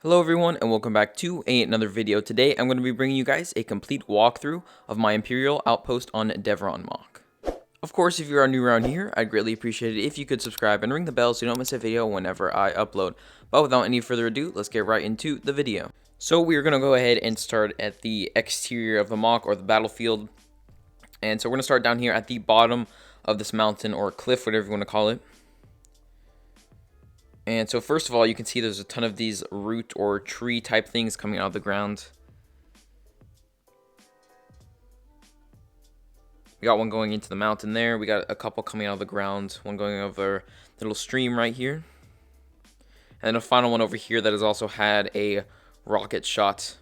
Hello everyone and welcome back to another video. Today I'm going to be bringing you guys a complete walkthrough of my Imperial Outpost on Devaron MOC. Of course, if you are new around here, I'd greatly appreciate it if you could subscribe and ring the bell so you don't miss a video whenever I upload. But without any further ado, let's get right into the video. So we're going to go ahead and start at the exterior of the MOC, or the battlefield. And so we're going to start down here at the bottom of this mountain or cliff, whatever you want to call it. And so first of all, you can see there's a ton of these root or tree type things coming out of the ground. We got one going into the mountain there. We got a couple coming out of the ground. One going over the little stream right here. And then a final one over here that has also had a rocket shot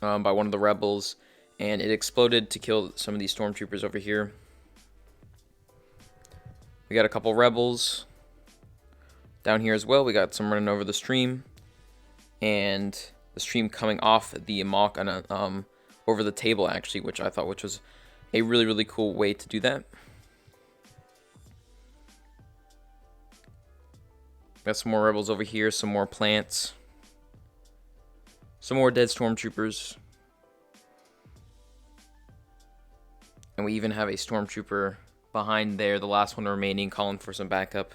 by one of the rebels. And it exploded to kill some of these stormtroopers over here. We got a couple rebels down here as well. We got some running over the stream, and the stream coming off the MOC on over the table actually, which was a really cool way to do that. Got some more rebels over here, some more plants, some more dead stormtroopers, and we even have a stormtrooper behind there, the last one remaining, calling for some backup.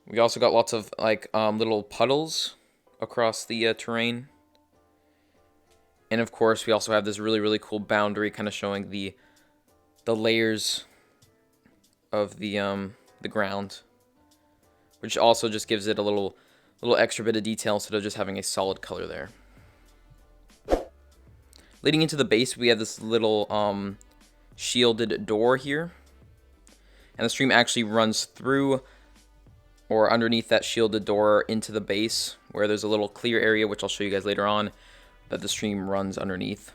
We also got lots of little puddles across the terrain. And of course, we also have this really cool boundary kind of showing the layers of the ground, which also just gives it a little extra bit of detail instead of just having a solid color there. Leading into the base, we have this little shielded door here. And the stream actually runs through or underneath that shielded door into the base, where there's a little clear area, which I'll show you guys later on, that the stream runs underneath.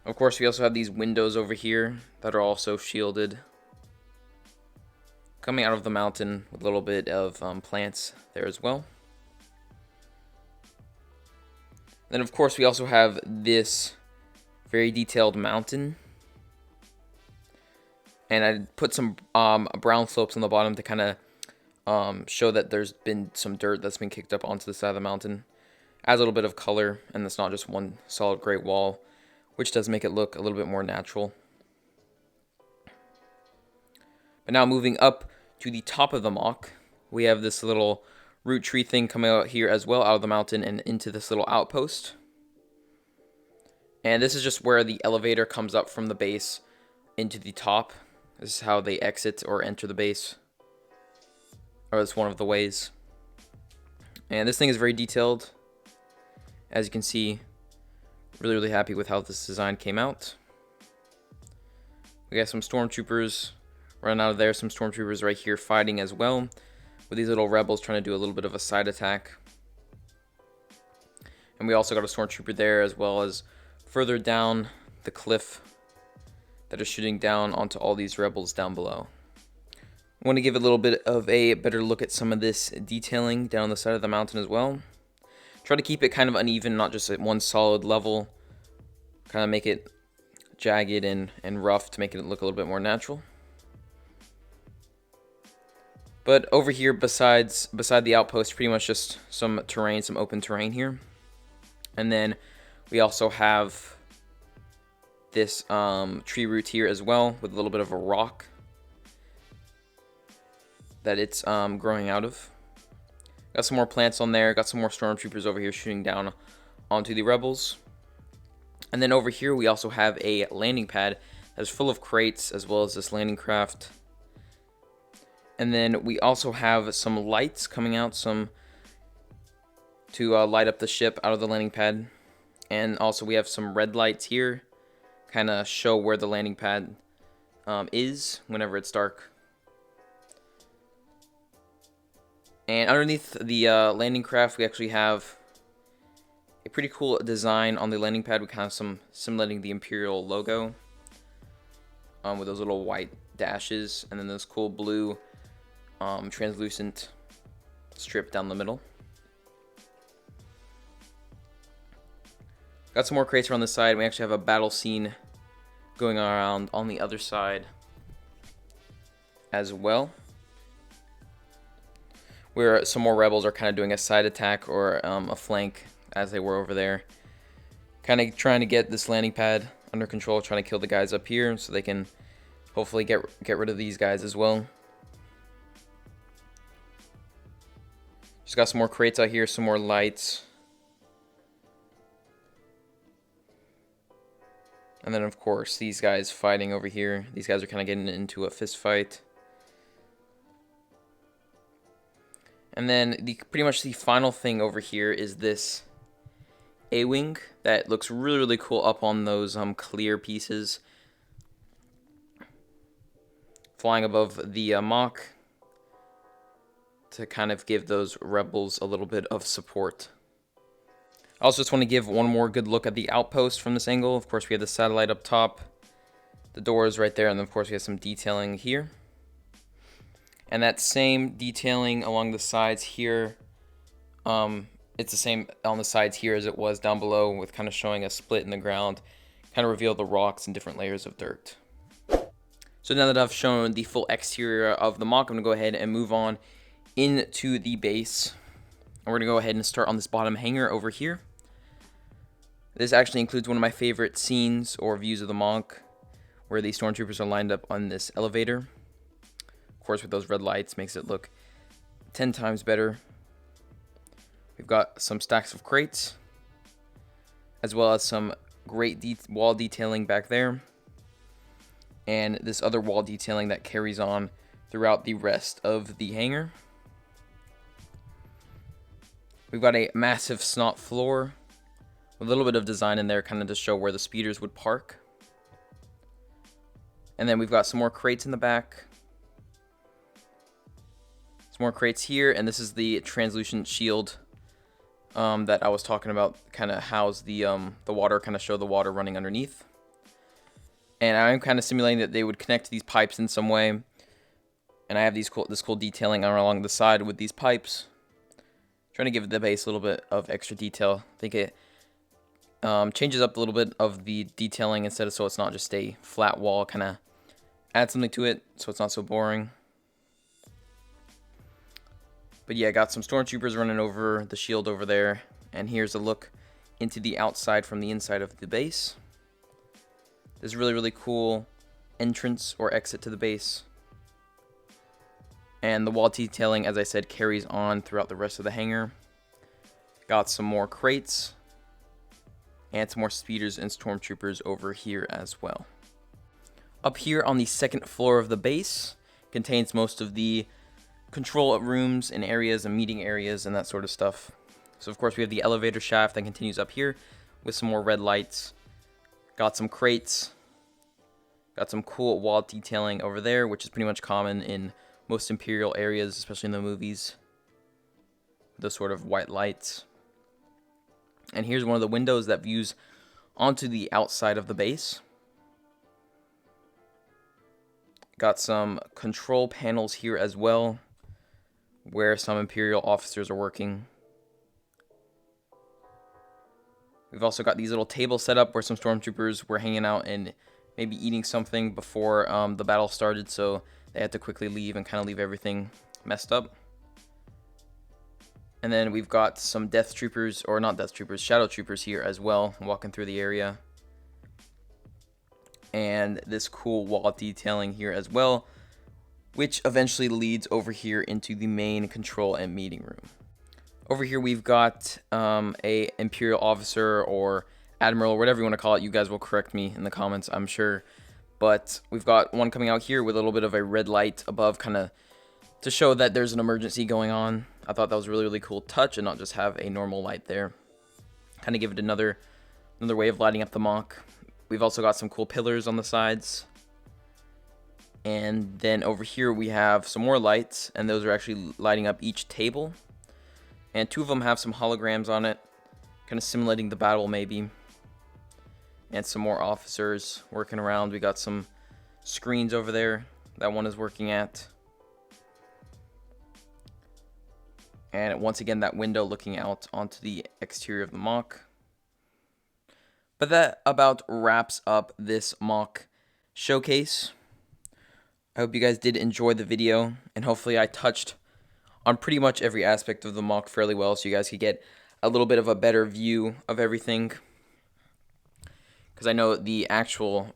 Of course, we also have these windows over here that are also shielded, coming out of the mountain with a little bit of plants there as well. Then, of course, we also have this very detailed mountain. And I put some brown slopes on the bottom to kind of show that there's been some dirt that's been kicked up onto the side of the mountain. Adds a little bit of color, and it's not just one solid gray wall, which does make it look a little bit more natural. But now moving up to the top of the MOC, we have this little root tree thing coming out here as well, out of the mountain and into this little outpost. And this is just where the elevator comes up from the base into the top. This is how they exit or enter the base, or it's one of the ways. And this thing is very detailed, as you can see. Really happy with how this design came out. We got some stormtroopers running out of there, some stormtroopers right here fighting as well, with these little rebels trying to do a little bit of a side attack. And we also got a stormtrooper there, as well as further down the cliff that are shooting down onto all these rebels down below. I want to give a little bit of a better look at some of this detailing down the side of the mountain as well. Try to keep it kind of uneven, not just at one solid level. Kind of make it jagged and rough to make it look a little bit more natural. But over here, beside the outpost, pretty much just some terrain, some open terrain here. And then we also have this tree root here as well, with a little bit of a rock that it's growing out of. Got some more plants on there. Got some more stormtroopers over here shooting down onto the rebels. And then over here we also have a landing pad that's full of crates, as well as this landing craft. And then we also have some lights coming out, to light up the ship out of the landing pad. And also we have some red lights here, kind of show where the landing pad is whenever it's dark. And underneath the landing craft, we actually have a pretty cool design on the landing pad. We kind of simulating the Imperial logo with those little white dashes, and then this cool blue translucent strip down the middle. Got some more crates around the side. We actually have a battle scene going around on the other side as well, where some more rebels are kind of doing a side attack or a flank as they were over there. Kind of trying to get this landing pad under control, trying to kill the guys up here so they can hopefully get rid of these guys as well. Just got some more crates out here, some more lights. And then, of course, these guys fighting over here. These guys are kind of getting into a fist fight. And then pretty much the final thing over here is this A-wing that looks really, really cool up on those clear pieces. Flying above the MOC to kind of give those rebels a little bit of support. I also just want to give one more good look at the outpost from this angle. Of course, we have the satellite up top, the doors right there, and then of course we have some detailing here. And that same detailing along the sides here, it's the same on the sides here as it was down below, with kind of showing a split in the ground, kind of reveal the rocks and different layers of dirt. So now that I've shown the full exterior of the MOC, I'm going to go ahead and move on into the base. And we're going to go ahead and start on this bottom hangar over here. This actually includes one of my favorite scenes or views of the MOC, where the stormtroopers are lined up on this elevator. Of course, with those red lights, makes it look 10 times better. We've got some stacks of crates, as well as some great wall detailing back there, and this other wall detailing that carries on throughout the rest of the hangar. We've got a massive snot floor with a little bit of design in there, kind of to show where the speeders would park. And then we've got some more crates in the back. Some more crates here, and this is the translucent shield that I was talking about, kind of house the water, kind of show the water running underneath. And I'm kind of simulating that they would connect these pipes in some way. And I have this cool detailing along the side with these pipes. Trying to give the base a little bit of extra detail. I think it changes up a little bit of the detailing instead of, so it's not just a flat wall, kind of add something to it so it's not so boring. But yeah, I got some stormtroopers running over the shield over there, and here's a look into the outside from the inside of the base. There's really, really cool entrance or exit to the base. And the wall detailing, as I said, carries on throughout the rest of the hangar. Got some more crates and some more speeders and stormtroopers over here as well. Up here on the second floor of the base contains most of the control rooms and areas and meeting areas and that sort of stuff. So of course we have the elevator shaft that continues up here with some more red lights. Got some crates. Got some cool wall detailing over there, which is pretty much common in most Imperial areas, especially in the movies. Those sort of white lights. And here's one of the windows that views onto the outside of the base. Got some control panels here as well, where some Imperial officers are working. We've also got these little tables set up where some stormtroopers were hanging out and maybe eating something before the battle started, so they had to quickly leave and kind of leave everything messed up. And then we've got some death troopers, or not death troopers, shadow troopers here as well, walking through the area. And this cool wall detailing here as well, which eventually leads over here into the main control and meeting room. Over here we've got a Imperial officer or admiral, or whatever you want to call it. You guys will correct me in the comments, I'm sure. But we've got one coming out here with a little bit of a red light above, kind of to show that there's an emergency going on. I thought that was a really, really cool touch, and not just have a normal light there. Kind of give it another way of lighting up the MOC. We've also got some cool pillars on the sides. And then over here we have some more lights, and those are actually lighting up each table. And two of them have some holograms on it, kind of simulating the battle maybe. And some more officers working around. We got some screens over there that one is working at. And once again, that window looking out onto the exterior of the MOC. But that about wraps up this MOC showcase. I hope you guys did enjoy the video, and hopefully I touched on pretty much every aspect of the MOC fairly well, so you guys could get a little bit of a better view of everything. Because I know the actual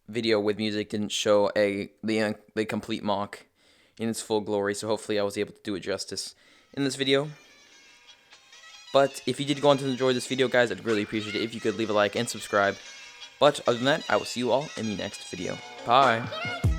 video with music didn't show the complete MOC in its full glory, so hopefully I was able to do it justice in this video. But if you did go on to enjoy this video, guys, I'd really appreciate it if you could leave a like and subscribe. But other than that, I will see you all in the next video. Bye!